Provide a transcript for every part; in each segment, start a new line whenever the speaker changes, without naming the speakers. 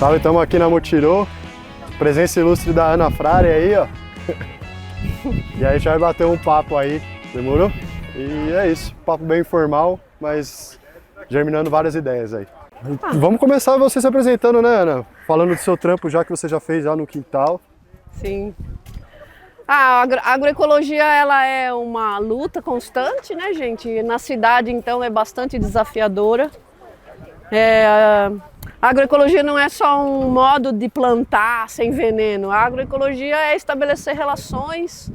salve, estamos aqui na Mutirô, presença ilustre da Ana Frari aí, ó. E aí a gente vai bater um papo aí, demorou? E é isso, papo bem informal, mas germinando várias ideias aí. Vamos começar você se apresentando, né, Ana? Falando do seu trampo já que você já fez já no quintal.
Sim. A agroecologia, ela é uma luta constante, né, gente? Na cidade, então, é bastante desafiadora. A agroecologia não é só um modo de plantar sem veneno. A agroecologia é estabelecer relações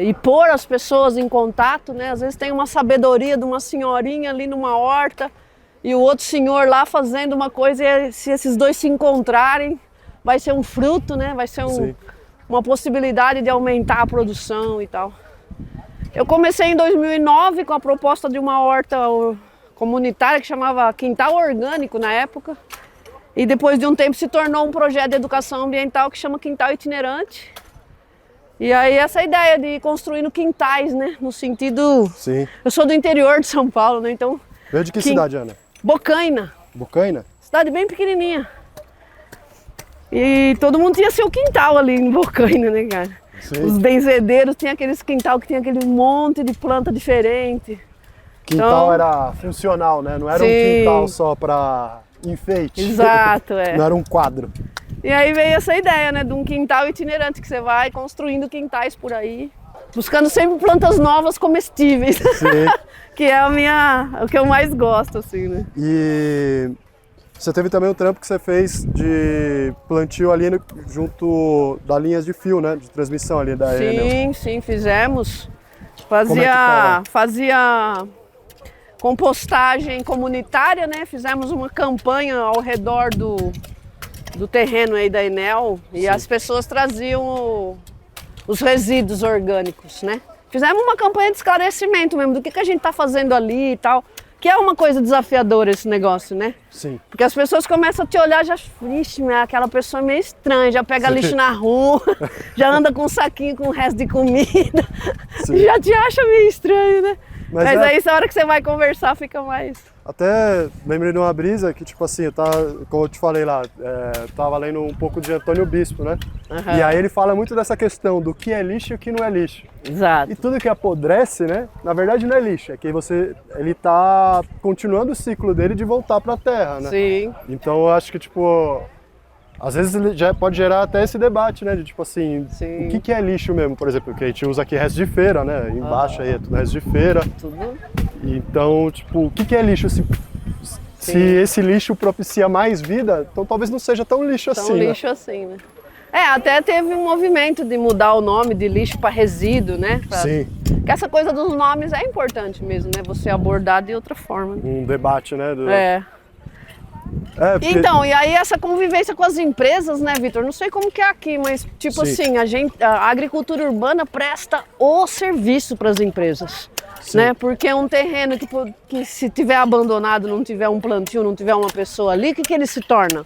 e pôr as pessoas em contato, né? Às vezes tem uma sabedoria de uma senhorinha ali numa horta e o outro senhor lá fazendo uma coisa, e se esses dois se encontrarem, vai ser um fruto, né? Vai ser uma possibilidade de aumentar a produção e tal. Eu comecei em 2009 com a proposta de uma horta comunitária que chamava Quintal Orgânico na época. E depois de um tempo se tornou um projeto de educação ambiental que chama Quintal Itinerante. E aí essa ideia de ir construindo quintais, né? No sentido...
Sim.
Eu sou do interior de São Paulo, né? Então...
Veio de que cidade, Ana?
Bocaina.
Bocaina?
Cidade bem pequenininha. E todo mundo tinha seu quintal ali em Bocaina, né, cara?
Sim.
Os benzedeiros tinham aqueles quintal que tinha aquele monte de planta diferente.
Quintal
então,
era funcional, né? Não era
sim,
um quintal só para enfeite.
Exato, é.
Não era um quadro.
E aí veio essa ideia, né, de um quintal itinerante, que você vai construindo quintais por aí, buscando sempre plantas novas comestíveis.
Sim.
Que é o que eu mais gosto, assim, né?
E você teve também um trampo que você fez de plantio ali junto das linhas de fio, né? De transmissão ali da Enel.
Sim, fizemos. Fazia compostagem comunitária, né? Fizemos uma campanha ao redor do terreno aí da Enel e as pessoas traziam os resíduos orgânicos, né? Fizemos uma campanha de esclarecimento mesmo do que a gente está fazendo ali e tal, que é uma coisa desafiadora esse negócio, né?
Sim.
Porque as pessoas começam a te olhar já, vixe, aquela pessoa é meio estranha, já pega lixo na rua, já anda com um saquinho com o resto de comida, já te acha meio estranho, né? Mas aí, na hora que você vai conversar, fica mais...
Até lembrei de uma brisa que, tipo assim, como eu te falei lá, tava lendo um pouco de Antônio Bispo, né?
Uhum.
E aí ele fala muito dessa questão do que é lixo e o que não é lixo.
Exato.
E tudo que apodrece, né? Na verdade não é lixo, é que ele tá continuando o ciclo dele de voltar pra terra, né?
Sim.
Então eu acho que, tipo, às vezes ele já pode gerar até esse debate, né? De tipo assim,
sim,
o que é lixo mesmo, por exemplo, que a gente usa aqui resto de feira, né? Embaixo aí é tudo resto de feira.
Tudo.
Então, tipo, o que é lixo? Se esse lixo propicia mais vida, então talvez não seja tão lixo assim.
Tão lixo assim, né? Até teve um movimento de mudar o nome de lixo para resíduo, né?
Sim.
Que essa coisa dos nomes é importante mesmo, né? Você abordar de outra forma.
Um debate, né? Porque...
Então, e aí essa convivência com as empresas, né, Vitor? Não sei como que é aqui, mas tipo assim, a agricultura urbana presta o serviço para as empresas. Né? Porque é um terreno que se tiver abandonado, não tiver um plantio, não tiver uma pessoa ali, o que ele se torna?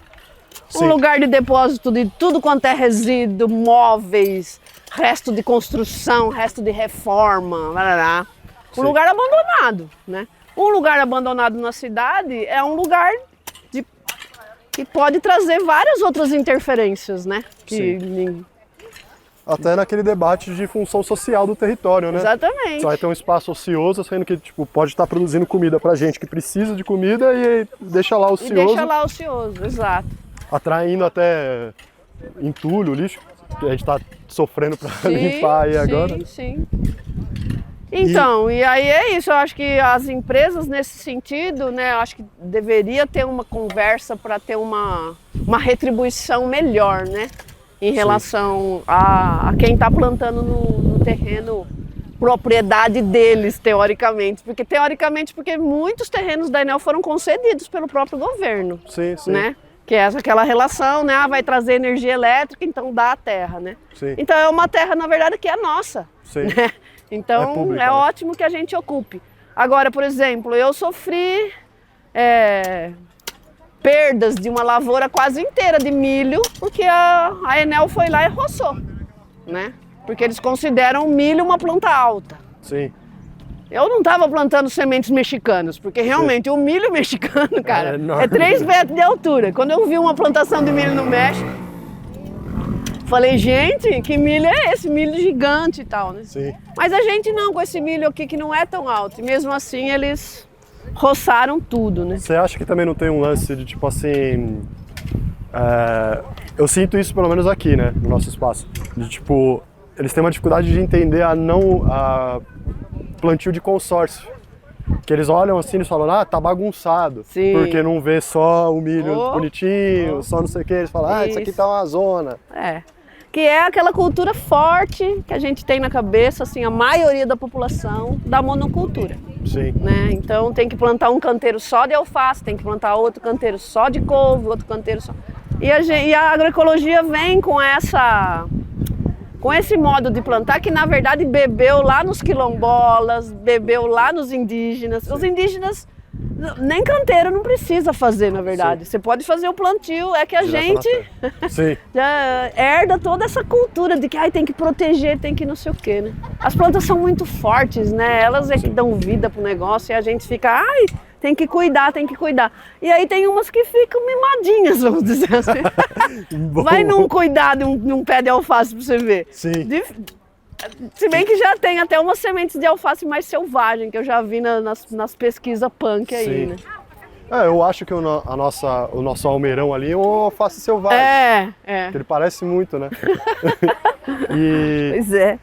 Um lugar de depósito de tudo quanto é resíduo, móveis, resto de construção, resto de reforma, blá. Um lugar abandonado, né? Um lugar abandonado na cidade é um lugar que pode trazer várias outras interferências, né?
Até naquele debate de função social do território, né?
Exatamente.
Só vai ter um espaço ocioso, sendo que tipo, pode estar produzindo comida pra gente que precisa de comida e deixa lá ocioso.
E deixa lá ocioso, exato.
Atraindo até entulho, lixo, que a gente tá sofrendo pra limpar aí agora.
Sim. Então, e aí é isso, eu acho que as empresas nesse sentido, né, eu acho que deveria ter uma conversa para ter uma retribuição melhor, né? Em relação a quem está plantando no terreno, propriedade deles, teoricamente. Porque muitos terrenos da Enel foram concedidos pelo próprio governo.
Sim.
Né? Que é aquela relação, né? Vai trazer energia elétrica, então dá a terra, né?
Sim.
Então é uma terra, na verdade, que é nossa.
Sim.
Né? Então
pública,
é
né?
ótimo que a gente ocupe. Agora, por exemplo, eu sofri... perdas de uma lavoura quase inteira de milho, porque a Enel foi lá e roçou, né? Porque eles consideram o milho uma planta alta.
Sim.
Eu não estava plantando sementes mexicanas, porque realmente o milho mexicano, cara, é 3 metros de altura. Quando eu vi uma plantação de milho no México, falei, gente, que milho é esse? Milho gigante e tal, né?
Sim.
Mas a gente não, com esse milho aqui que não é tão alto. E mesmo assim eles roçaram tudo, né?
Você acha que também não tem um lance de tipo assim... eu sinto isso pelo menos aqui, né, no nosso espaço. De tipo, eles têm uma dificuldade de entender a plantio de consórcio. Que eles olham assim e falam, tá bagunçado.
Sim.
Porque não vê só o milho bonitinho, só não sei o que. Eles falam, isso aqui tá uma zona.
Que é aquela cultura forte que a gente tem na cabeça, assim, a maioria da população, da monocultura.
Sim.
Né? Então tem que plantar um canteiro só de alface, tem que plantar outro canteiro só de couve, outro canteiro só... E a agroecologia vem com esse modo de plantar que na verdade bebeu lá nos quilombolas, bebeu lá nos indígenas. Sim. Os indígenas nem canteiro não precisa fazer, na verdade. Sim. Você pode fazer o plantio, é que a gente já herda toda essa cultura de que tem que proteger, tem que não sei o quê, né? As plantas são muito fortes, né? Elas é que dão vida pro negócio e a gente fica, tem que cuidar, tem que cuidar. E aí tem umas que ficam mimadinhas, vamos dizer assim. Vai num cuidar de um pé de alface pra você ver.
Sim.
Se bem que já tem até umas sementes de alface mais selvagem, que eu já vi nas pesquisas punk aí,
Sim.
né?
Eu acho que o nosso almeirão ali é um alface selvagem. Que ele parece muito, né?
Pois é.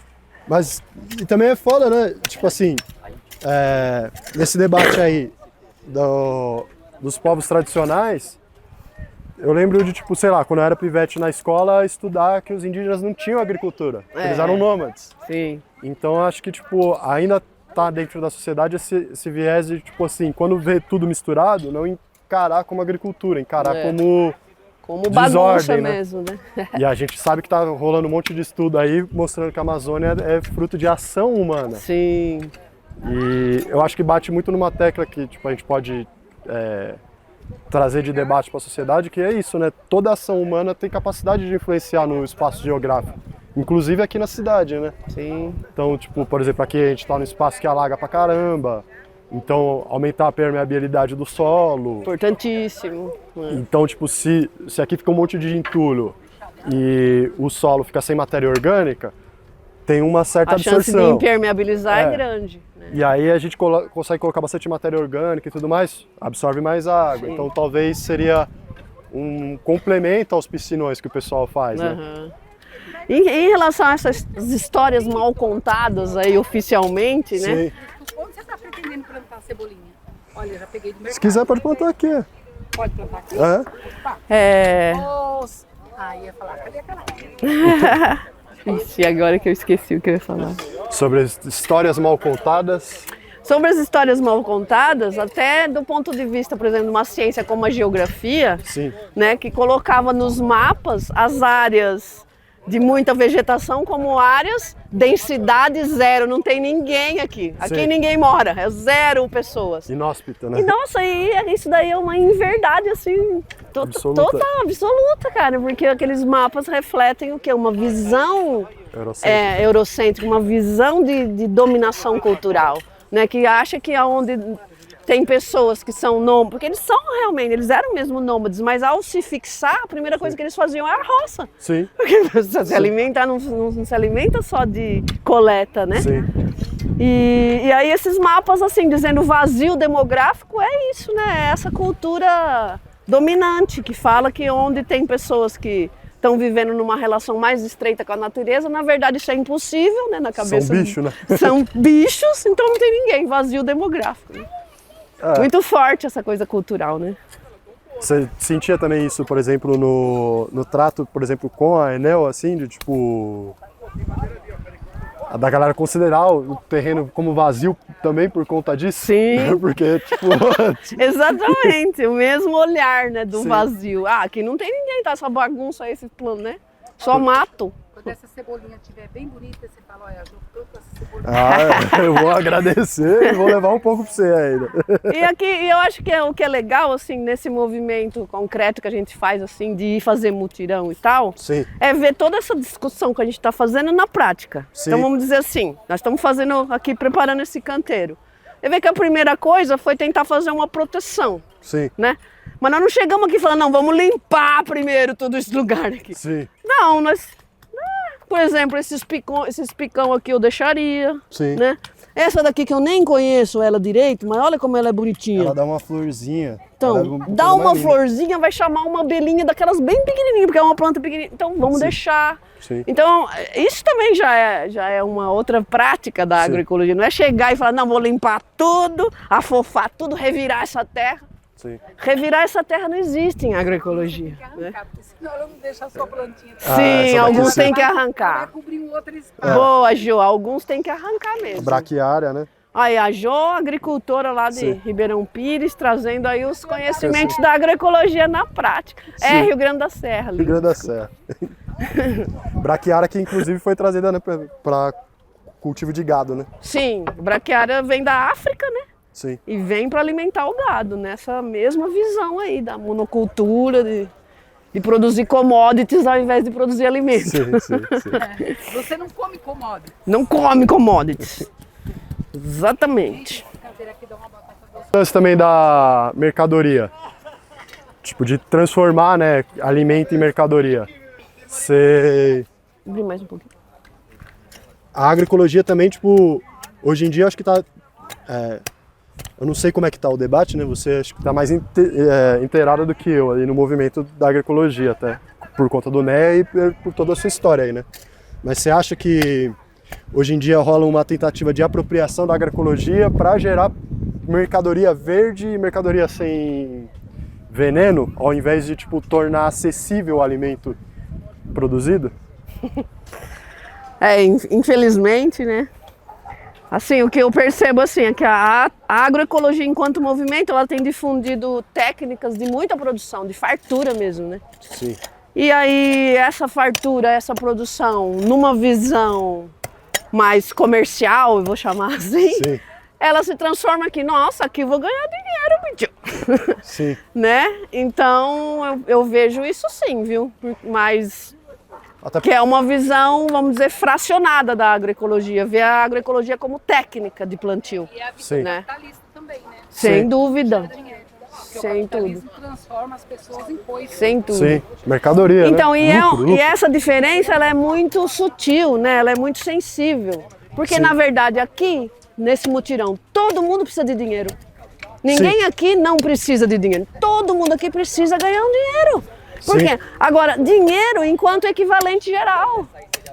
Mas e também é foda, né? Tipo assim, nesse debate aí dos povos tradicionais, eu lembro de, tipo, sei lá, quando eu era pivete na escola, estudar que os indígenas não tinham agricultura. Eles eram nômades.
Sim.
Então acho que, tipo, ainda tá dentro da sociedade esse viés de, tipo assim, quando vê tudo misturado, não encarar como agricultura, encarar como
bagunça
desordem, né?
mesmo, né?
E a gente sabe que tá rolando um monte de estudo aí mostrando que a Amazônia é fruto de ação humana.
Sim.
E eu acho que bate muito numa tecla que, tipo, a gente pode trazer de debate para a sociedade, que é isso, né? Toda ação humana tem capacidade de influenciar no espaço geográfico, inclusive aqui na cidade, né?
Sim.
Então, tipo, por exemplo, aqui a gente está num espaço que alaga pra caramba, então aumentar a permeabilidade do solo.
Importantíssimo.
Então, tipo, se aqui fica um monte de entulho e o solo fica sem matéria orgânica, tem uma certa absorção.
A chance de impermeabilizar é grande. Né?
E aí a gente consegue colocar bastante matéria orgânica e tudo mais, absorve mais água. Sim. Então talvez seria um complemento aos piscinões que o pessoal faz, né?
Em relação a essas histórias mal contadas aí oficialmente,
Sim.
né?
Onde você está pretendendo plantar cebolinha? Olha, já peguei do mercado.
Se quiser pode plantar aqui.
Pode plantar aqui? Ia falar, cadê aquela?
Ixi, agora que eu esqueci o que eu ia falar.
Sobre as histórias mal contadas.
Sobre as histórias mal contadas, até do ponto de vista, por exemplo, de uma ciência como a geografia,
Sim.
Né, que colocava nos mapas as áreas de muita vegetação como áreas, densidade zero, não tem ninguém aqui. Aqui
Sim.
ninguém mora, é 0 pessoas.
Inóspita, né?
E nossa, isso daí é uma inverdade assim, absoluta, cara, porque aqueles mapas refletem o quê? Uma visão eurocêntrica, uma visão de dominação cultural, né? Que acha que aonde tem pessoas que são nômades, porque eles eram mesmo nômades, mas ao se fixar, a primeira coisa que eles faziam era a roça.
Sim.
Porque você se alimenta, não se alimenta só de coleta, né?
Sim.
E aí esses mapas, assim, dizendo vazio demográfico, é isso, né? É essa cultura dominante que fala que onde tem pessoas que estão vivendo numa relação mais estreita com a natureza, na verdade isso é impossível, né? Na cabeça.
São bichos, né?
São bichos, então não tem ninguém, vazio demográfico, né? Muito forte essa coisa cultural, né?
Você sentia também isso, por exemplo, no trato, por exemplo, com a Enel, assim, de tipo... da galera considerar o terreno como vazio também por conta disso?
Sim.
Porque, tipo...
Exatamente, o mesmo olhar, né, do
Sim.
vazio. Aqui não tem ninguém, tá? Essa bagunça aí, esse plano, né? Só mato.
Quando essa cebolinha estiver bem bonita, você fala, olha, eu tô com essa cebolinha.
Eu vou agradecer e vou levar um pouco pra você ainda.
E aqui, eu acho que o que é legal, assim, nesse movimento concreto que a gente faz, assim, de ir fazer mutirão e tal,
Sim.
é ver toda essa discussão que a gente está fazendo na prática.
Sim.
Então vamos dizer assim, nós estamos fazendo aqui, preparando esse canteiro. Eu vejo que a primeira coisa foi tentar fazer uma proteção,
Sim.
né? Mas nós não chegamos aqui falando, não, vamos limpar primeiro todo esse lugar aqui.
Sim.
Não, nós... Por exemplo, esses picão aqui eu deixaria,
Sim.
né? Essa daqui que eu nem conheço ela direito, mas olha como ela é bonitinha.
Ela dá uma florzinha.
Então,
Ela é
dá uma
mais linda.
florzinha, vai chamar uma abelhinha daquelas bem pequenininhas, porque é uma planta pequenininha. Então, vamos
Sim.
deixar.
Sim.
Então, isso também já é uma outra prática da
Sim.
agroecologia. Não é chegar e falar, não, vou limpar tudo, afofar tudo, revirar essa terra.
Sim.
Revirar essa terra não existe em agroecologia.
Tem que
Né?
arrancar, porque senão ela não deixa a sua plantinha.
Ah,
Sim,
essa daqui
alguns
sim.
têm que
Vai
arrancar.
cobrir um outro espaço.
Boa, Jo, alguns têm que arrancar mesmo.
Braquiária, né?
Aí a Jo, agricultora lá de
Sim.
Ribeirão Pires, trazendo aí os conhecimentos da agroecologia na prática. É,
Sim.
Rio Grande da Serra.
Rio Grande da Serra. Braquiária que inclusive foi trazida, né, para cultivo de gado, né?
Sim, braquiária vem da África, né?
Sim.
E vem para alimentar o gado, nessa mesma visão aí da monocultura, de produzir commodities ao invés de produzir alimentos.
Sim, sim.
Você não come commodity.
Não come commodities. Exatamente.
Brincadeira aqui, dá uma batata doce.
Lance também da mercadoria. Tipo, de transformar, né, alimento em mercadoria. Você...
Abre mais um pouquinho.
A agroecologia também, tipo, hoje em dia eu acho que tá... eu não sei como é que tá o debate, né? Você acho que tá mais inteirada do que eu ali no movimento da agroecologia até. Por conta do NEA e por toda a sua história aí, né? Mas você acha que hoje em dia rola uma tentativa de apropriação da agroecologia para gerar mercadoria verde e mercadoria sem veneno, ao invés de, tipo, tornar acessível o alimento produzido?
Infelizmente, né? Assim, o que eu percebo assim, é que a agroecologia enquanto movimento, ela tem difundido técnicas de muita produção, de fartura mesmo, né?
Sim.
E aí, essa fartura, essa produção, numa visão mais comercial, eu vou chamar assim,
Sim.
ela se transforma aqui, nossa, aqui eu vou ganhar dinheiro, bicho.
Sim.
Né? Então, eu vejo isso sim, viu? Mas...
Até
que é uma visão, vamos dizer, fracionada da agroecologia, ver a agroecologia como técnica de plantio.
E a
Sim.
visão capitalista também, né?
Sem
Sim.
dúvida,
Dinheiro. Porque
sem
o capitalismo transforma as pessoas em coisas.
sem tudo.
Sim, mercadoria,
Então,
né? Lucro.
e essa diferença ela é muito sutil, né? Ela é muito sensível. Porque,
Sim.
na verdade, aqui, nesse mutirão, todo mundo precisa de dinheiro. Ninguém aqui não precisa de dinheiro. Todo mundo aqui precisa ganhar um dinheiro. Por
Sim.
quê? Agora, dinheiro enquanto equivalente geral,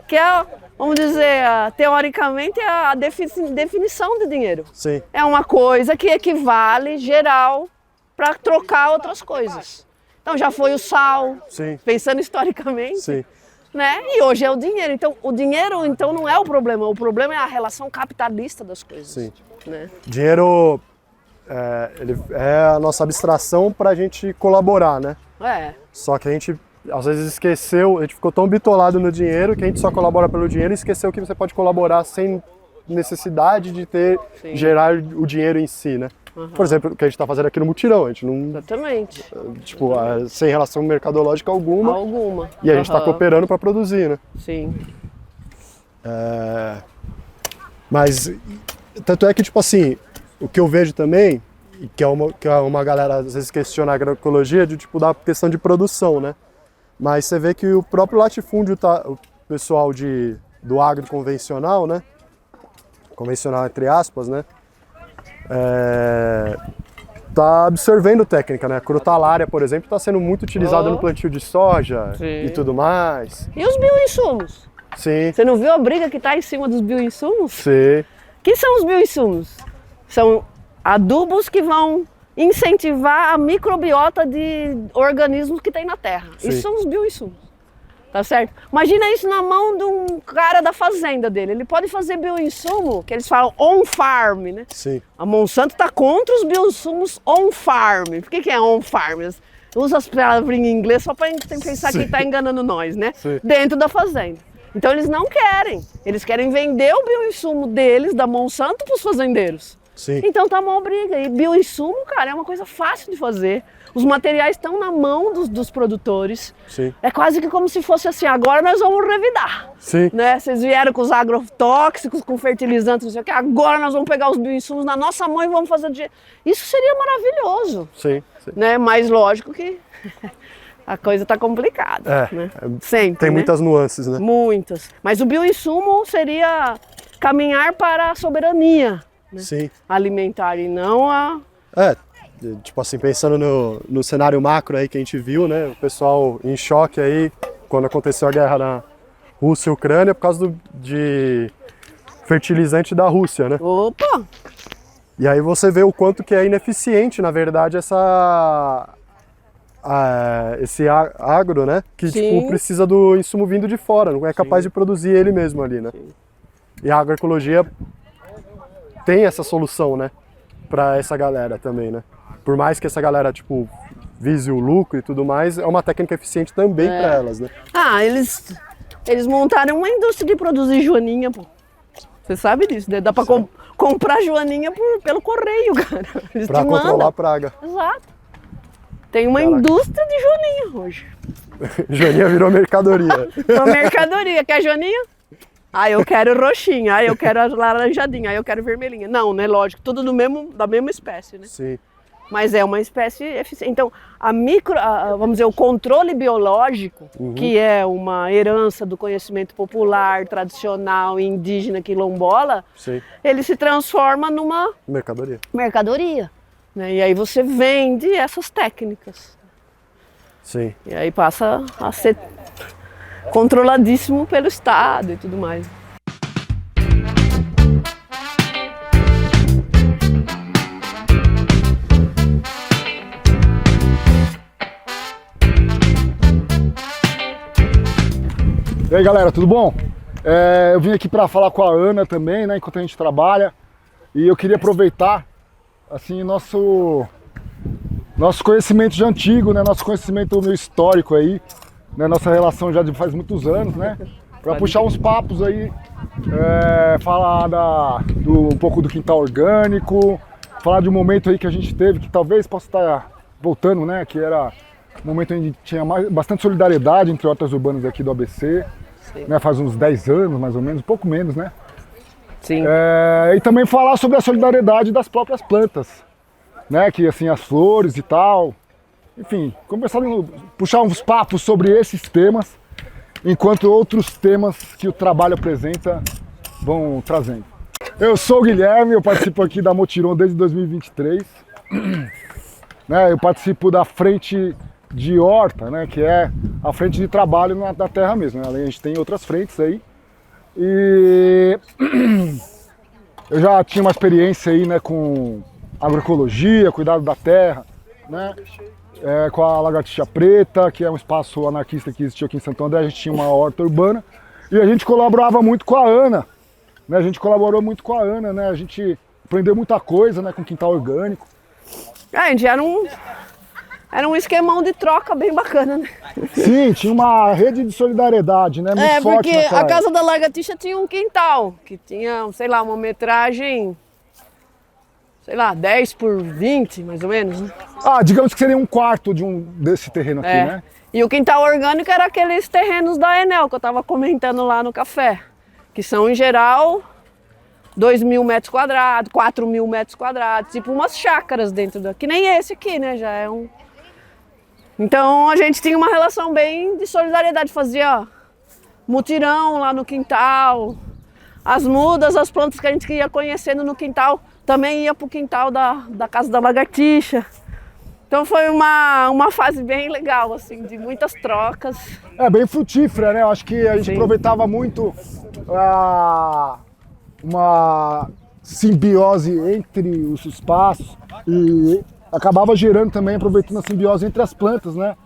que é, vamos dizer, teoricamente, a definição de dinheiro.
Sim,
É uma coisa que equivale geral para trocar outras coisas. Então já foi o sal,
sim,
pensando historicamente,
sim.
né? E hoje é o dinheiro. Então o dinheiro então não é o problema é a relação capitalista das coisas.
Sim.
Né?
Dinheiro ele é a nossa abstração para a gente colaborar, né?
É.
Só que a gente às vezes esqueceu, a gente ficou tão bitolado no dinheiro que a gente só colabora pelo dinheiro e esqueceu que você pode colaborar sem necessidade de
Sim.
gerar o dinheiro em si, né? Por exemplo, o que a gente está fazendo aqui no mutirão, a gente não,
Exatamente.
tipo, sem relação mercadológica alguma,
Alguma.
e a gente está
Aham.
cooperando para produzir, né?
Sim.
Mas, tanto é que, tipo assim, o que eu vejo também, e que é uma galera às vezes questiona a agroecologia, de tipo, da questão de produção, né? Mas você vê que o próprio latifúndio, o pessoal do agro convencional, né? Convencional entre aspas, né? Tá absorvendo técnica, né? A crotalária, por exemplo, está sendo muito utilizada
Oh.
no plantio de soja
Sim.
e tudo mais.
E os bioinsumos?
Sim,
Você não viu a briga que está em cima dos bioinsumos?
sim,
Que são os bioinsumos? São adubos que vão incentivar a microbiota de organismos que tem na terra.
Sim.
Isso são os bioinsumos. Tá certo? Imagina isso na mão de um cara da fazenda dele. Ele pode fazer bioinsumo, que eles falam on-farm, né?
sim,
A Monsanto está contra os bioinsumos on-farm. Por que é on-farm? Usa as palavras em inglês só para a gente pensar que está enganando nós, né?
Sim.
Dentro da fazenda. Então eles não querem. Eles querem vender o bioinsumo deles, da Monsanto, para os fazendeiros.
Sim.
Então tá uma briga. E bioinsumo, cara, é uma coisa fácil de fazer. Os materiais estão na mão dos produtores.
Sim.
É quase que como se fosse assim, agora nós vamos revidar.
Sim.
Né? Vocês vieram com os agrotóxicos, com fertilizantes, não sei o que, agora nós vamos pegar os bioinsumos na nossa mão e vamos fazer... Isso seria maravilhoso.
Sim. Sim.
Né? Mas lógico que a coisa tá complicada. Né? Sempre,
tem
né?
muitas nuances, né?
Muitas. Mas o bioinsumo seria caminhar para a soberania, né?
Sim.
Alimentar e não a...
Tipo assim, pensando no cenário macro aí que a gente viu, né? O pessoal em choque aí, quando aconteceu a guerra na Rússia e Ucrânia, por causa de fertilizante da Rússia, né?
Opa!
E aí você vê o quanto que é ineficiente, na verdade, esse agro, né? Que tipo, precisa do insumo vindo de fora, não é capaz de produzir ele mesmo ali, né? Sim. E a agroecologia tem essa solução, né? Para essa galera também, né? Por mais que essa galera, tipo, vise o lucro e tudo mais, é uma técnica eficiente também para elas, né? Ah,
eles montaram uma indústria de produzir joaninha, pô. Você sabe disso, né? Dá para comprar joaninha pelo correio, cara. Eles
pra controlar a praga.
Exato. Tem uma indústria de joaninha hoje.
Joaninha virou mercadoria.
Uma mercadoria. Quer joaninha? Ah, eu quero roxinha. Ah, eu quero laranjadinha. Ah, eu quero vermelhinha. Não, né? Lógico, tudo da mesma espécie, né?
Sim.
Mas é uma espécie eficiente. Então, vamos dizer, o controle biológico, que é uma herança do conhecimento popular, tradicional, indígena, quilombola,
sim,
ele se transforma numa mercadoria. Né? E aí você vende essas técnicas.
Sim.
E aí passa a ser controladíssimo pelo Estado e tudo mais.
E aí galera, tudo bom? Eu vim aqui para falar com a Ana também, né, enquanto a gente trabalha, e eu queria aproveitar assim nosso conhecimento de antigo, né, nosso conhecimento meio histórico aí, né, nossa relação já de faz muitos anos, né, para puxar uns papos aí, falar um pouco do quintal orgânico, falar de um momento aí que a gente teve que talvez possa estar voltando, né, que era um momento onde tinha bastante solidariedade entre hortas urbanas aqui do ABC, né, faz uns 10 anos mais ou menos, um pouco menos, né?
Sim.
E também falar sobre a solidariedade das próprias plantas, né, que assim, as flores e tal, enfim, puxar uns papos sobre esses temas, enquanto outros temas que o trabalho apresenta vão trazendo. Eu sou o Guilherme, eu participo aqui da Motiron desde 2023, né, eu participo da frente de horta, né, que é a frente de trabalho da terra mesmo, né? Além a gente tem outras frentes aí. E eu já tinha uma experiência aí, né, com agroecologia, cuidado da terra, né, com a Lagartixa Preta, que é um espaço anarquista que existiu aqui em Santo André. A gente tinha uma horta urbana e a gente colaborava muito com a Ana, né? A gente colaborou muito com a Ana, né? A gente aprendeu muita coisa, né, com quintal orgânico.
A gente era um esquemão de troca bem bacana, né?
Sim, tinha uma rede de solidariedade, né? Muito forte
porque
naquela
a Casa da Lagartixa tinha um quintal, que tinha, sei lá, uma metragem, sei lá, 10 por 20, mais ou menos, né?
Digamos que seria um quarto desse terreno aqui, né?
E o quintal orgânico era aqueles terrenos da Enel, que eu estava comentando lá no café, que são, em geral, 2.000 metros quadrados, 4.000 metros quadrados, tipo umas chácaras dentro que nem esse aqui, né? Já é um... Então a gente tinha uma relação bem de solidariedade, fazia mutirão lá no quintal, as mudas, as plantas que a gente ia conhecendo no quintal, também ia para o quintal da Casa da Lagartixa. Então foi uma fase bem legal, assim, de muitas trocas.
Bem frutífera, né? Eu acho que a gente aproveitava muito uma simbiose entre os espaços e acabava gerando também, aproveitando a simbiose entre as plantas, né?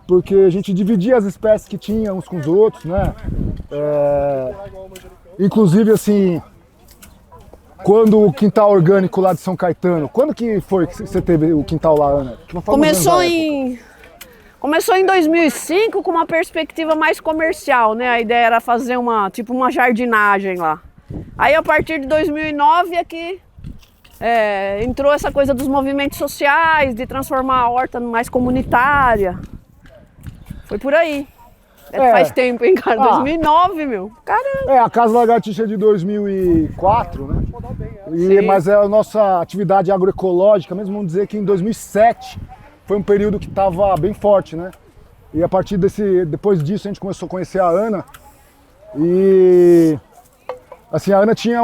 Porque a gente dividia as espécies que tinha uns com os outros, né? Inclusive, assim, quando o quintal orgânico lá de São Caetano, quando que foi que você teve o quintal lá, Ana?
Começou Começou em 2005 com uma perspectiva mais comercial, né? A ideia era fazer tipo uma jardinagem lá. Aí a partir de 2009 é que entrou essa coisa dos movimentos sociais, de transformar a horta mais comunitária. Foi por aí. Faz tempo, hein, cara? 2009, meu. Caramba.
A Casa Lagartixa é de 2004, né? Mas a nossa atividade agroecológica, mesmo vamos dizer que em 2007 foi um período que estava bem forte, né? E a partir depois disso a gente começou a conhecer a Ana. E assim, a Ana tinha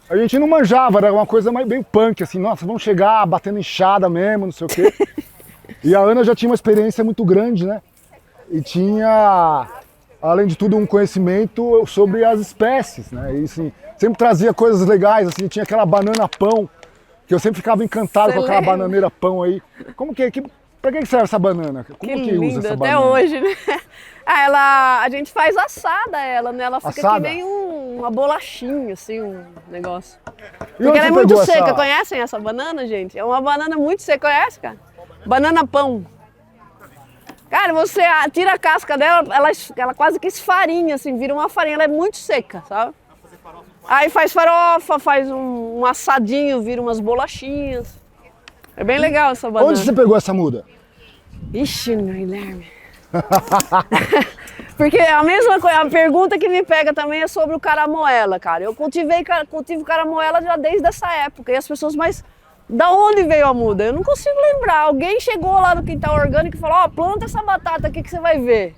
a gente não manjava, era uma coisa bem punk, assim, nossa, vamos chegar batendo enxada mesmo, não sei o quê. E a Ana já tinha uma experiência muito grande, né? E tinha, além de tudo, um conhecimento sobre as espécies, né? E assim, sempre trazia coisas legais, assim, tinha aquela banana pão, que eu sempre ficava encantado com aquela bananeira pão aí. Como pra que serve essa banana? Como que usa essa banana?
Até hoje, né? A gente faz assada ela, né? Ela fica que nem uma bolachinha, assim, um negócio. Porque ela é muito seca. Conhecem essa banana, gente? É uma banana muito seca, conhece, cara? Banana pão. Cara, você tira a casca dela, ela quase que esfarinha, assim, vira uma farinha, ela é muito seca, sabe? Aí faz farofa, faz um assadinho, vira umas bolachinhas. É bem legal essa banana.
Onde você pegou essa muda?
Ixi, Guilherme. Porque a mesma coisa, a pergunta que me pega também é sobre o caramoela, cara. Eu cultivo caramoela já desde essa época, e as pessoas, mas da onde veio a muda? Eu não consigo lembrar. Alguém chegou lá no quintal orgânico e falou, planta essa batata aqui que você vai ver.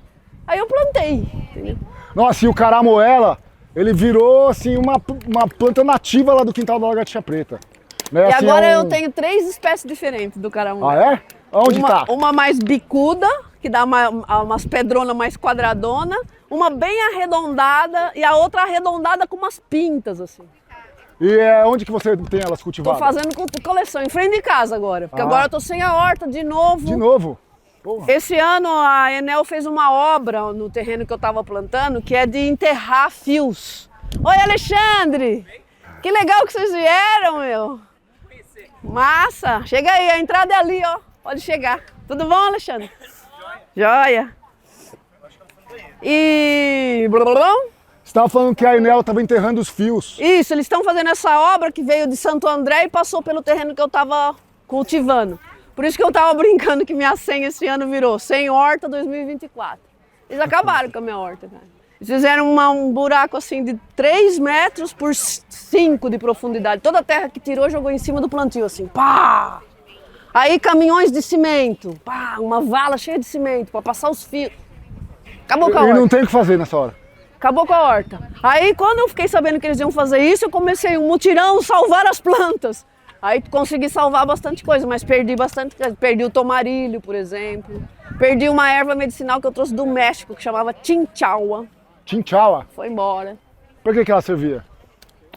Aí eu plantei, entendeu?
Nossa, e o caramoela, ele virou assim uma planta nativa lá do quintal da Lagartixa Preta. Né?
E
assim,
agora eu tenho 3 espécies diferentes do caramoela.
Ah, é? Onde tá?
Uma mais bicuda, que dá umas pedronas mais quadradona, uma bem arredondada e a outra arredondada com umas pintas, assim.
E onde que você tem elas cultivadas?
Tô fazendo coleção, em frente de casa agora, porque agora eu tô sem a horta de novo.
De novo? Porra.
Esse ano a Enel fez uma obra no terreno que eu tava plantando, que é de enterrar fios. Oi, Alexandre! Que legal que vocês vieram, meu! Massa! Chega aí, a entrada é ali, ó. Pode chegar. Tudo bom, Alexandre? Joia! E...
Você estava falando que a Enel estava enterrando os fios.
Isso, eles estão fazendo essa obra que veio de Santo André e passou pelo terreno que eu estava cultivando. Por isso que eu estava brincando que minha senha esse ano virou Sem Horta 2024. Eles acabaram com a minha horta, cara. Eles fizeram um buraco assim de 3 metros por 5 de profundidade. Toda a terra que tirou jogou em cima do plantio, assim, pá! Aí caminhões de cimento, pá, uma vala cheia de cimento para passar os fios. Acabou com a horta.
E não tem o que fazer nessa hora.
Acabou com a horta. Aí quando eu fiquei sabendo que eles iam fazer isso, eu comecei um mutirão, salvar as plantas. Aí consegui salvar bastante coisa, mas perdi bastante coisa. Perdi o tomarilho, por exemplo. Perdi uma erva medicinal que eu trouxe do México, que chamava chinchagua.
Chinchagua?
Foi embora.
Pra que ela servia?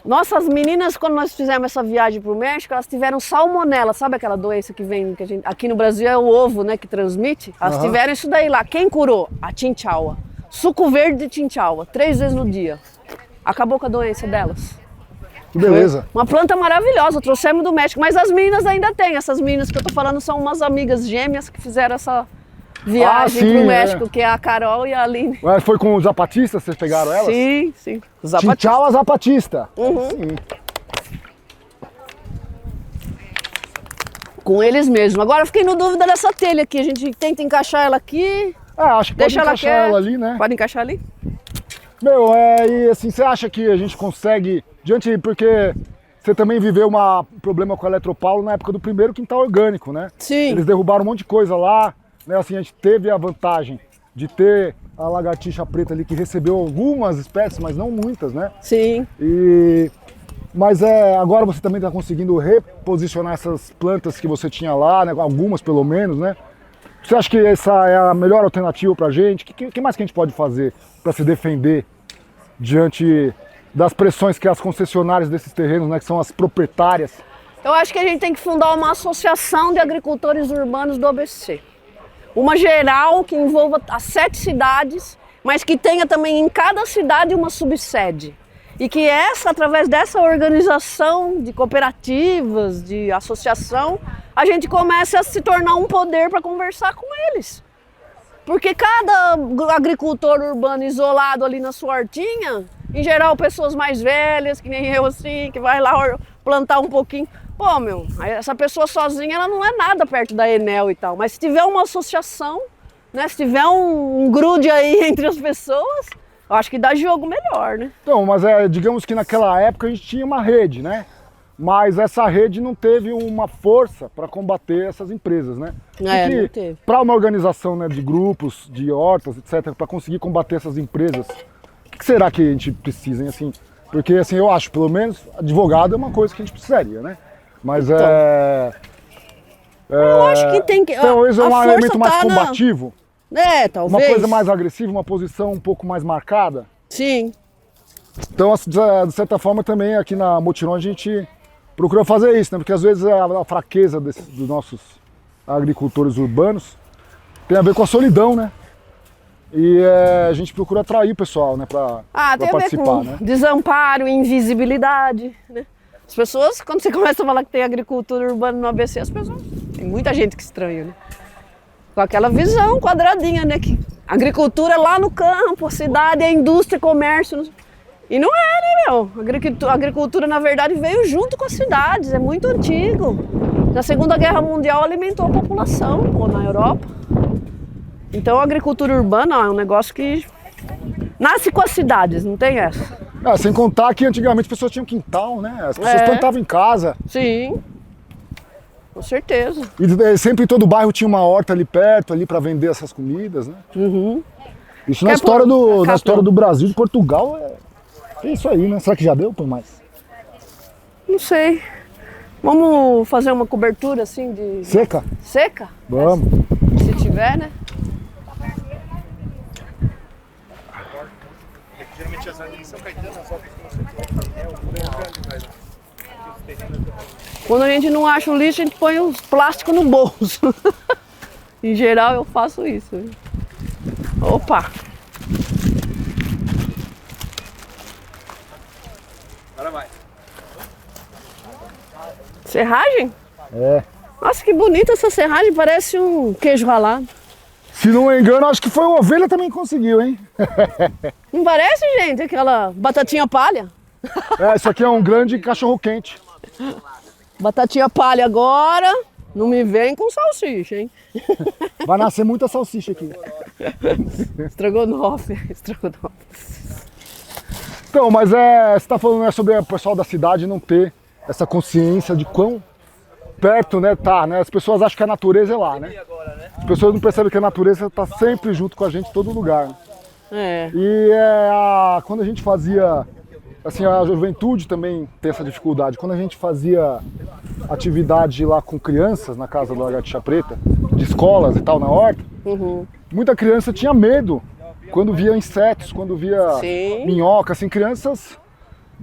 Nossa, as meninas, quando nós fizemos essa viagem pro México, elas tiveram salmonela. Sabe aquela doença que vem, aqui no Brasil é o ovo, né, que transmite? Elas tiveram isso daí lá. Quem curou? A chinchagua. Suco verde de chinchagua, 3 vezes no dia. Acabou com a doença delas.
Que beleza.
Uma planta maravilhosa, trouxemos do México. Mas as meninas ainda tem. Essas meninas que eu tô falando são umas amigas gêmeas que fizeram essa viagem pro México, que é a Carol e a Aline.
Mas foi com os zapatistas que vocês pegaram elas?
Sim, sim.
Chinchagua zapatista.
Sim. Com eles mesmo. Agora eu fiquei no dúvida dessa telha aqui. A gente tenta encaixar ela aqui.
Acho que pode encaixar ela ali, né?
Pode encaixar ali?
Meu, e assim, você acha que a gente consegue, porque você também viveu um problema com a Eletropaulo na época do primeiro quintal orgânico, né?
Sim.
Eles derrubaram um monte de coisa lá, né? Assim, a gente teve a vantagem de ter a lagartixa preta ali que recebeu algumas espécies, mas não muitas, né?
Sim.
Mas agora você também está conseguindo reposicionar essas plantas que você tinha lá, né? Algumas pelo menos, né? Você acha que essa é a melhor alternativa para a gente? O que mais que a gente pode fazer para se defender diante das pressões que as concessionárias desses terrenos, né, que são as proprietárias?
Eu acho que a gente tem que fundar uma associação de agricultores urbanos do ABC. Uma geral que envolva as 7 cidades, mas que tenha também em cada cidade uma subsede. E que através dessa organização de cooperativas, de associação, a gente comece a se tornar um poder para conversar com eles. Porque cada agricultor urbano isolado ali na sua hortinha, em geral pessoas mais velhas, que nem eu assim, que vai lá plantar um pouquinho. Pô, meu, essa pessoa sozinha ela não é nada perto da Enel e tal. Mas se tiver uma associação, né, se tiver um grude aí entre as pessoas, eu acho que dá jogo melhor, né?
Então, mas digamos que naquela época a gente tinha uma rede, né? Mas essa rede não teve uma força para combater essas empresas, né?
Não teve.
Para uma organização, né, de grupos, de hortas, etc., para conseguir combater essas empresas, o que será que a gente precisa, hein, assim? Porque assim, eu acho, pelo menos, advogado é uma coisa que a gente precisaria, né? Mas
então, eu acho que tem que...
Talvez é um elemento mais
tá
combativo.
Talvez.
Uma coisa mais agressiva, uma posição um pouco mais marcada.
Sim.
Então, de certa forma, também aqui na Mutirão a gente procura fazer isso, né? Porque às vezes a fraqueza dos nossos agricultores urbanos tem a ver com a solidão, né? E a gente procura atrair o pessoal, né? Para
tem a ver
participar,
com
né?
desamparo, invisibilidade, né? As pessoas, quando você começa a falar que tem agricultura urbana no ABC, as pessoas... Tem muita gente que estranha, né? Com aquela visão quadradinha, né? Que agricultura é lá no campo, a cidade é indústria, comércio. E não é, né, meu? A agricultura, na verdade, veio junto com as cidades, é muito antigo. Na Segunda Guerra Mundial alimentou a população, ou na Europa. Então a agricultura urbana é um negócio que nasce com as cidades, não tem essa.
Sem contar que antigamente as pessoas tinham quintal, né? As pessoas plantavam em casa.
Sim, com certeza.
E sempre em todo bairro tinha uma horta ali perto, ali para vender essas comidas, né?
Uhum.
Isso na história do Brasil, de Portugal, é isso aí, né? Será que já deu, por mais?
Não sei. Vamos fazer uma cobertura assim de...
Seca?
Seca?
Vamos.
Se tiver, né?
Geralmente as áreas de São Caetano, as obras
Quando a gente não acha o lixo, a gente põe os plásticos no bolso. Em geral, eu faço isso. Opa!
Agora vai.
Serragem?
É.
Nossa, que bonita essa serragem, parece um queijo ralado.
Se não me engano, acho que foi uma ovelha também que conseguiu, hein?
Não parece, gente, aquela batatinha palha?
Isso aqui é um grande cachorro-quente.
Batatinha palha agora, não me vem com salsicha, hein?
Vai nascer muita salsicha aqui.
Estrogonofe.
Então, mas você está falando, né, sobre o pessoal da cidade não ter essa consciência de quão perto, né, tá, né? As pessoas acham que a natureza é lá, né? As pessoas não percebem que a natureza está sempre junto com a gente em todo lugar. Né? E quando a gente fazia, assim, a juventude também tem essa dificuldade. Quando a gente fazia atividade lá com crianças na casa do Lagartixa Preta, de escolas e tal, na horta, muita criança tinha medo quando via insetos, quando via minhoca, assim, crianças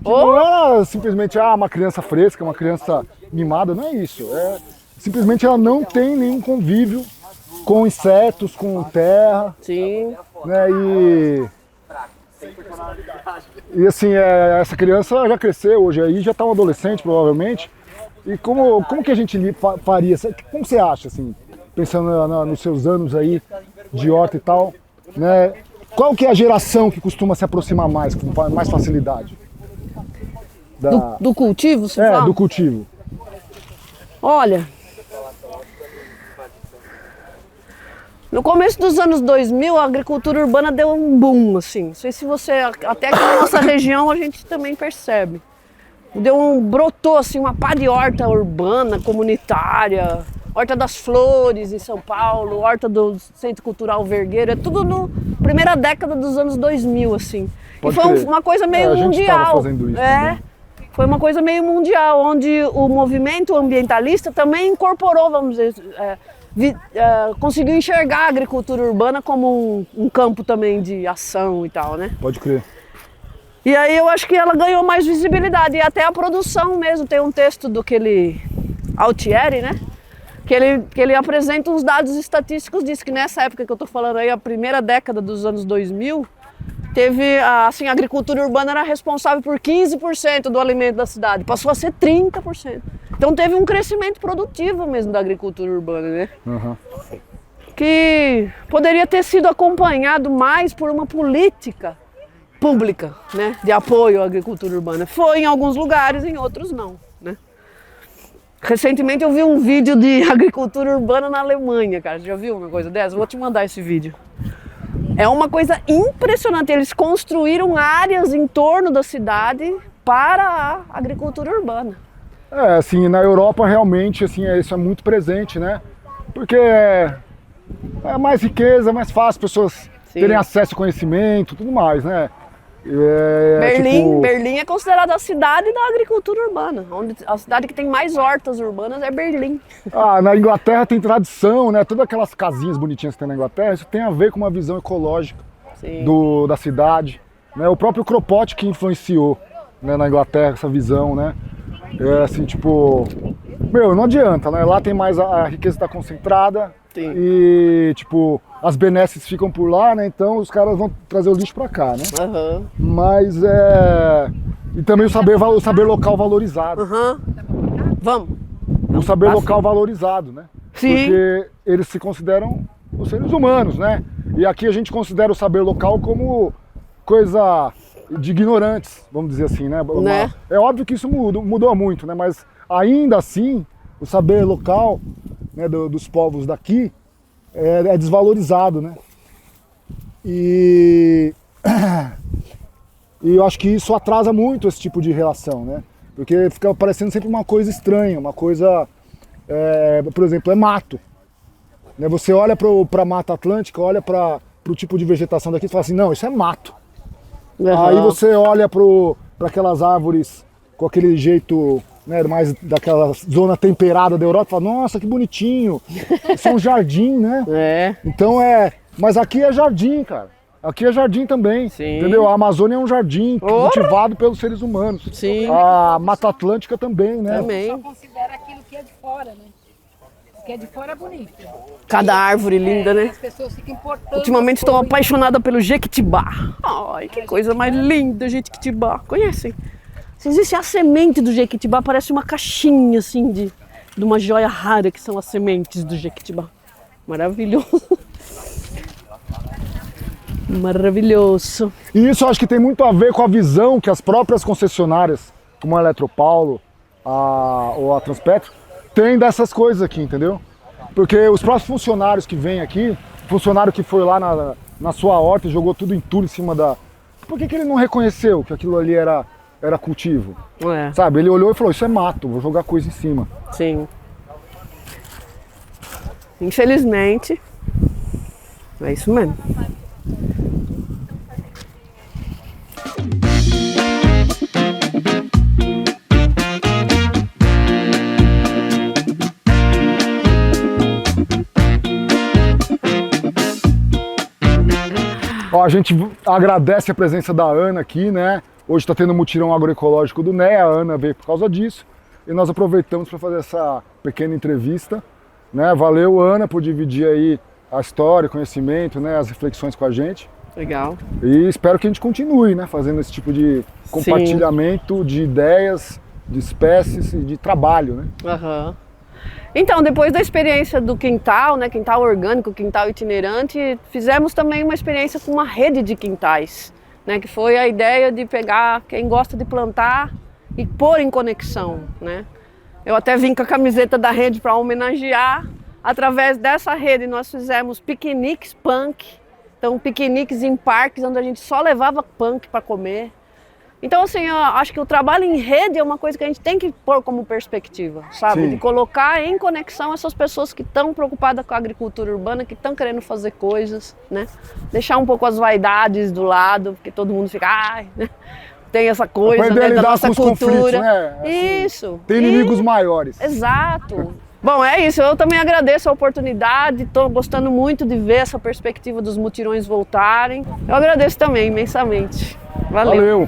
que não era simplesmente uma criança fresca, uma criança mimada, não é isso. Simplesmente ela não tem nenhum convívio com insetos, com terra.
Sim.
Né, e assim, essa criança já cresceu hoje aí, já está um adolescente provavelmente. E como que a gente faria? Como você acha, assim, pensando nos seus anos aí de horta e tal, né? Qual que é a geração que costuma se aproximar mais, com mais facilidade?
Do cultivo, você fala?
Do cultivo.
Olha, no começo dos anos 2000, a agricultura urbana deu um boom, assim. Não sei se você, até aqui na nossa região, a gente também percebe. Brotou, assim, uma pá de horta urbana, comunitária, Horta das Flores em São Paulo, Horta do Centro Cultural Vergueiro, é tudo na primeira década dos anos 2000, assim.
Pode
e foi
crer.
uma coisa meio
A gente
mundial.
estava fazendo isso também.
Foi uma coisa meio mundial, onde o movimento ambientalista também incorporou, vamos dizer, conseguiu enxergar a agricultura urbana como um campo também de ação e tal, né?
Pode crer.
E aí eu acho que ela ganhou mais visibilidade, e até a produção mesmo. Tem um texto do aquele Altieri, né? Que ele apresenta uns dados estatísticos, diz que nessa época que eu tô falando aí, a primeira década dos anos 2000, teve, assim, a agricultura urbana era responsável por 15% do alimento da cidade, passou a ser 30%. Então teve um crescimento produtivo mesmo da agricultura urbana, né? que poderia ter sido acompanhado mais por uma política pública, né, de apoio à agricultura urbana. Foi em alguns lugares, em outros não, né? Recentemente eu vi um vídeo de agricultura urbana na Alemanha, cara. Você já viu uma coisa dessa? Vou te mandar esse vídeo. É uma coisa impressionante. Eles construíram áreas em torno da cidade para a agricultura urbana.
Assim, na Europa realmente, assim, isso é muito presente, né? Porque é mais riqueza, é mais fácil as pessoas terem acesso ao conhecimento, tudo mais, né?
Berlim é considerada a cidade da agricultura urbana. A cidade que tem mais hortas urbanas é Berlim.
Na Inglaterra tem tradição, né? Todas aquelas casinhas bonitinhas que tem na Inglaterra, isso tem a ver com uma visão ecológica da cidade, né? O próprio Kropotkin que influenciou, né, na Inglaterra essa visão, né? Assim, tipo, não adianta, né? Lá tem mais a riqueza está concentrada.
Sim.
E, tipo, as benesses ficam por lá, né? Então os caras vão trazer o lixo pra cá, né?
Uhum.
Mas e também o saber local valorizado.
Uhum. Vamos.
O saber local valorizado, né?
Sim.
Porque eles se consideram os seres humanos, né? E aqui a gente considera o saber local como coisa de ignorantes, vamos dizer assim, né? É óbvio que isso mudou muito, né? Mas ainda assim, o saber local, né, dos povos daqui é desvalorizado, né? E eu acho que isso atrasa muito esse tipo de relação, né? Porque fica parecendo sempre uma coisa estranha, uma coisa, por exemplo, é mato. Né? Você olha para a Mata Atlântica, olha para o tipo de vegetação daqui e fala assim, não, isso é mato. Uhum. Aí você olha para aquelas árvores com aquele jeito, né, mais daquela zona temperada da Europa, fala, nossa, que bonitinho, isso é um jardim, né? Então mas aqui é jardim, cara. Aqui é jardim também, entendeu? A Amazônia é um jardim cultivado pelos seres humanos.
Sim.
A Mata Atlântica também, né?
Também.
Só considera aquilo que é de fora, né? O que é de fora é bonito.
Cada árvore linda, né?
As pessoas ficam importando.
Ultimamente estou apaixonada pelo jequitibá. Ai, que coisa mais linda, jequitibá. Conhecem? Se existe a semente do jequitibá, parece uma caixinha assim de uma joia rara que são as sementes do jequitibá. Maravilhoso. Maravilhoso.
E isso eu acho que tem muito a ver com a visão que as próprias concessionárias, como a Eletropaulo ou a Transpetro, têm dessas coisas aqui, entendeu? Porque os próprios funcionários que vêm aqui, funcionário que foi lá na sua horta e jogou tudo entulho em cima da... Por que ele não reconheceu que aquilo ali era cultivo? Sabe, ele olhou e falou, isso é mato, vou jogar coisa em cima.
Sim. Infelizmente, é isso mesmo.
A gente agradece a presença da Ana aqui, né? Hoje está tendo um mutirão agroecológico do NEA, a Ana veio por causa disso e nós aproveitamos para fazer essa pequena entrevista, né? Valeu, Ana, por dividir aí a história, o conhecimento, né? As reflexões com a gente.
Legal.
E espero que a gente continue, né? Fazendo esse tipo de compartilhamento de ideias, de espécies e de trabalho, né?
Uhum. Então, depois da experiência do quintal, né, quintal orgânico, quintal itinerante, fizemos também uma experiência com uma rede de quintais, né, que foi a ideia de pegar quem gosta de plantar e pôr em conexão, né. Eu até vim com a camiseta da rede para homenagear. Através dessa rede nós fizemos piqueniques punk, então piqueniques em parques onde a gente só levava punk para comer. Então, assim, eu acho que o trabalho em rede é uma coisa que a gente tem que pôr como perspectiva, sabe?
Sim.
De colocar em conexão essas pessoas que estão preocupadas com a agricultura urbana, que estão querendo fazer coisas, né? Deixar um pouco as vaidades do lado, porque todo mundo fica, né? Tem essa coisa, né, da nossa cultura.
Né? Assim,
isso.
Tem inimigos maiores.
Exato. Bom, é isso. Eu também agradeço a oportunidade. Estou gostando muito de ver essa perspectiva dos mutirões voltarem. Eu agradeço também imensamente. Valeu.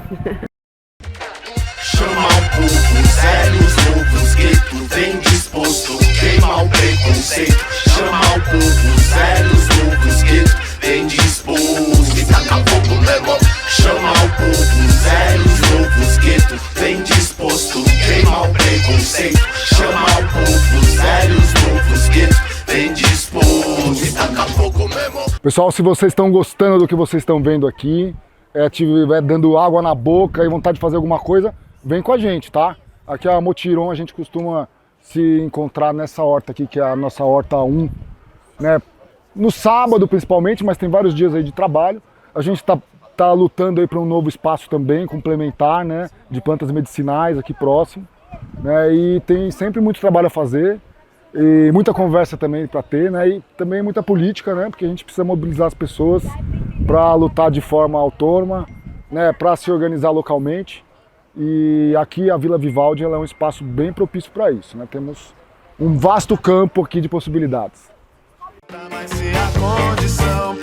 Chama o povo, os velhos, novos, gueto, vem disposto, queima o preconceito. Chama o povo, os velhos, novos, gueto, vem disposto. E taca fogo mesmo. Chama o povo, os velhos, novos, gueto, vem disposto, queima o preconceito. Chama o povo, os velhos, novos, gueto, vem disposto. E taca
Pessoal, se vocês estão gostando do que vocês estão vendo aqui, estiver dando água na boca e vontade de fazer alguma coisa, vem com a gente, tá? Aqui a Motiron a gente costuma se encontrar nessa horta aqui, que é a nossa horta 1, né? No sábado principalmente, mas tem vários dias aí de trabalho. A gente tá lutando aí para um novo espaço também, complementar, né? De plantas medicinais aqui próximo, né? E tem sempre muito trabalho a fazer. E muita conversa também para ter, né? E também muita política, né? Porque a gente precisa mobilizar as pessoas para lutar de forma autônoma, né? Para se organizar localmente. E aqui a Vila Vivaldi ela é um espaço bem propício para isso, né? Temos um vasto campo aqui de possibilidades.
Vai ser a condição.